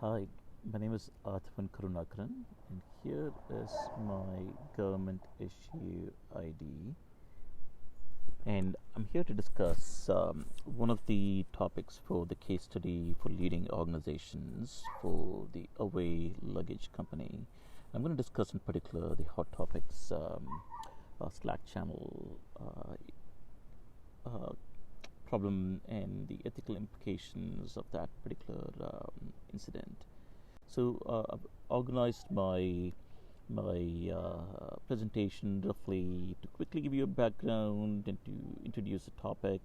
Hi, my name is Karunakaran, and here is my government issue ID. And I'm here to discuss one of the topics for the case study for leading organizations for the Away Luggage Company. I'm going to discuss in particular the hot topics Slack channel problem and the ethical implications of that particular incident. So I've organized my presentation roughly to quickly give you a background and to introduce the topic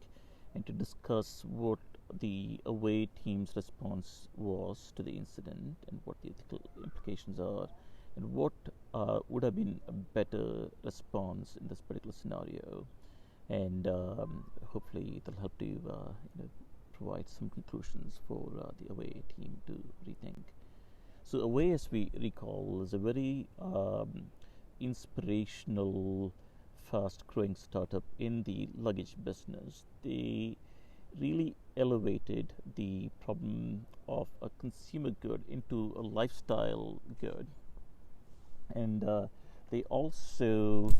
and to discuss what the away team's response was to the incident and what the ethical implications are and what would have been a better response in this particular scenario. And hopefully it'll help to provide some conclusions for the away team to rethink. So Away, as we recall, is a very inspirational, fast-growing startup in the luggage business. They really elevated the problem of a consumer good into a lifestyle good, and they also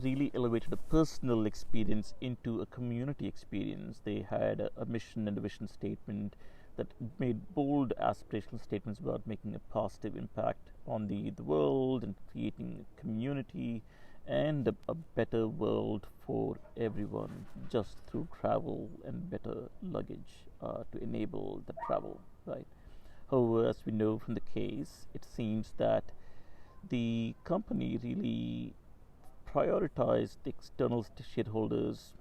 really elevated a personal experience into a community experience. They had a mission and a vision statement that made bold aspirational statements about making a positive impact on the world and creating a community and a better world for everyone just through travel and better luggage to enable the travel, right? However, as we know from the case, it seems that the company really prioritized the external shareholders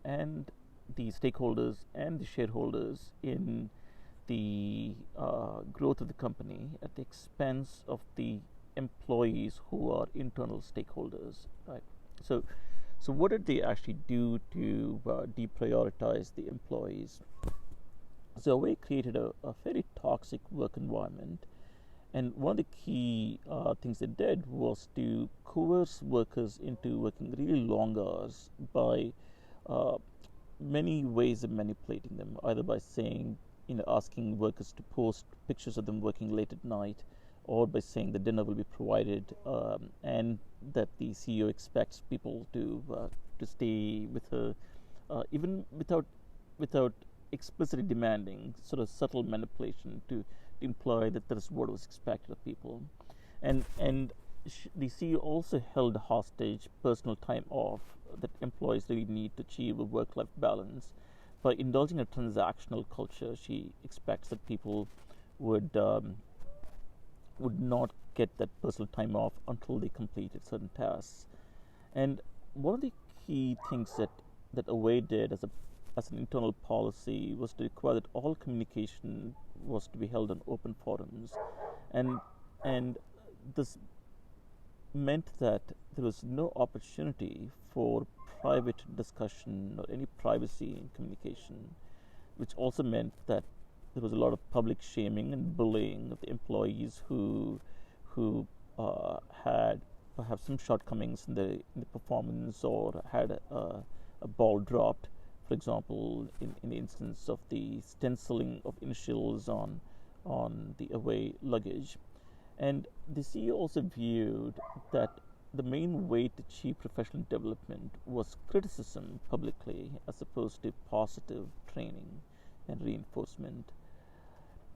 and the stakeholders and the shareholders in the growth of the company at the expense of the employees who are internal stakeholders, right? So, so what did they actually do to deprioritize the employees? So we created a very toxic work environment, and one of the key things they did was to coerce workers into working really long hours by uh, many ways of manipulating them, either by saying, asking workers to post pictures of them working late at night, or by saying the dinner will be provided, and that the CEO expects people to stay with her, even without explicitly demanding, sort of subtle manipulation to imply that that is what was expected of people, and the CEO also held hostage personal time off that employees really need to achieve a work-life balance. By indulging a transactional culture, she expects that people would not get that personal time off until they completed certain tasks. And one of the key things that Away did as an internal policy was to require that all communication was to be held on open forums, and and this meant that there was no opportunity for private discussion or any privacy in communication, which also meant that there was a lot of public shaming and bullying of the employees who had perhaps some shortcomings in the performance or had a ball dropped. For example, in the instance of the stenciling of initials on the away luggage. And the CEO also viewed that the main way to achieve professional development was criticism publicly as opposed to positive training and reinforcement.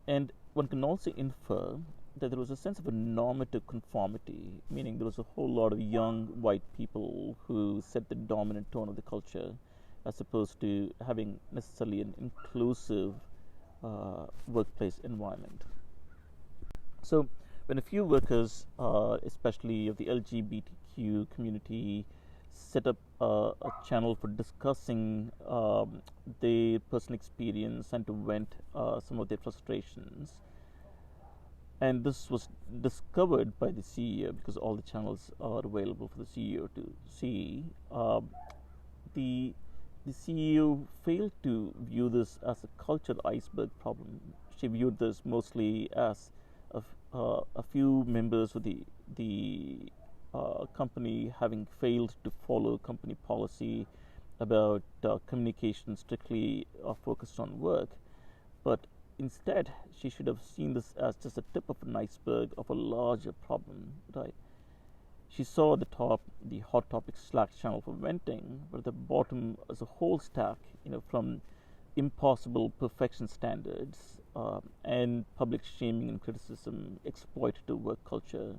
And one can also infer that there was a sense of a normative conformity, meaning there was a whole lot of young white people who set the dominant tone of the culture, as opposed to having necessarily an inclusive workplace environment. So, when a few workers, especially of the LGBTQ community, set up a channel for discussing their personal experience and to vent some of their frustrations, and this was discovered by the CEO because all the channels are available for the CEO to see. The the CEO failed to view this as a cultural iceberg problem. She viewed this mostly as a few members of the company having failed to follow company policy about communication strictly focused on work, but Instead, she should have seen this as just a tip of an iceberg of a larger problem, right? She saw the top, the hot topic Slack channel for venting, but at the bottom is a whole stack, from impossible perfection standards and public shaming and criticism, exploitative work culture,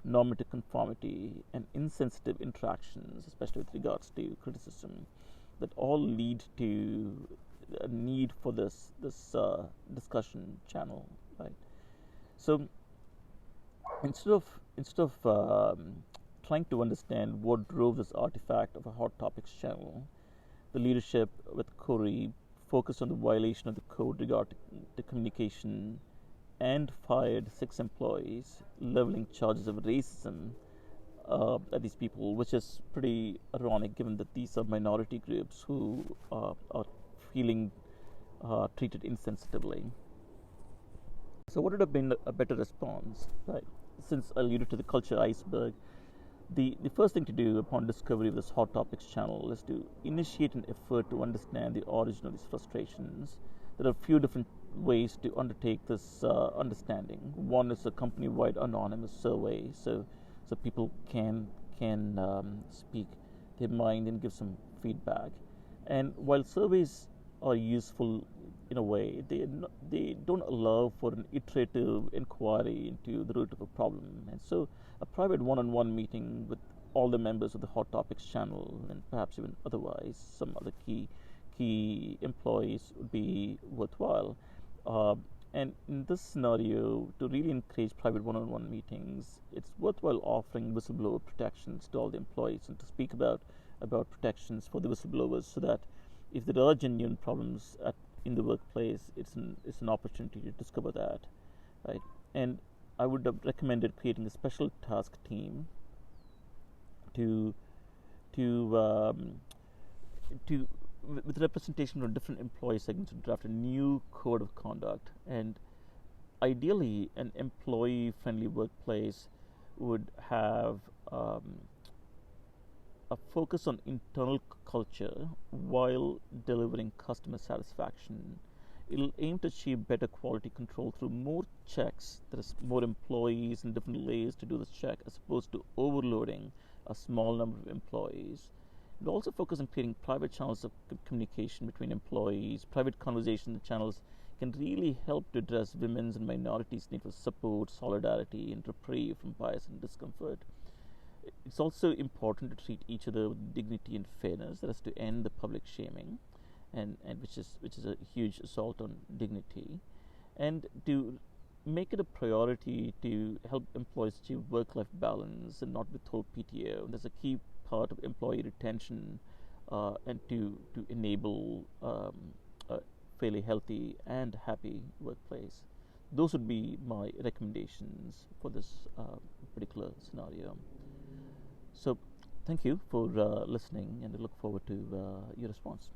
normative conformity, and insensitive interactions, especially with regards to criticism, that all lead to a need for this discussion channel, right? So instead of trying to understand what drove this artifact of a hot topics channel, the leadership with Corey focused on the violation of the code regarding the communication and fired 6 employees, leveling charges of racism at these people, which is pretty ironic given that these are minority groups who are feeling treated insensitively. So, what would have been a better response? Right? Since I alluded to the culture iceberg, the first thing to do upon discovery of this hot topics channel is to initiate an effort to understand the origin of these frustrations. There are a few different ways to undertake this understanding. One is a company-wide anonymous survey, so people can speak their mind and give some feedback. And while surveys are useful in a way, they don't allow for an iterative inquiry into the root of a problem. And so, a private one-on-one meeting with all the members of the Hot Topics channel, and perhaps even otherwise some other key employees, would be worthwhile. Uh, and in this scenario, to really encourage private one-on-one meetings, it's worthwhile offering whistleblower protections to all the employees and to speak about protections for the whistleblowers, so that if there are genuine problems in the workplace, it's an opportunity to discover that, right? And I would have recommended creating a special task team to to um, to with representation from different employee segments to draft a new code of conduct. And ideally, an employee-friendly workplace would have a focus on internal culture while delivering customer satisfaction. It'll aim to achieve better quality control through more checks. There is more employees and different layers to do this check as opposed to overloading a small number of employees. It'll also focus on creating private channels of communication between employees. Private conversation channels can really help to address women's and minorities' need for support, solidarity, and reprieve from bias and discomfort. It's also important to treat each other with dignity and fairness, that is to end the public shaming, and which is a huge assault on dignity, and to make it a priority to help employees achieve work-life balance and not withhold PTO. That's a key part of employee retention, and to enable a fairly healthy and happy workplace. Those would be my recommendations for this particular scenario. So, thank you for listening, and I look forward to your response.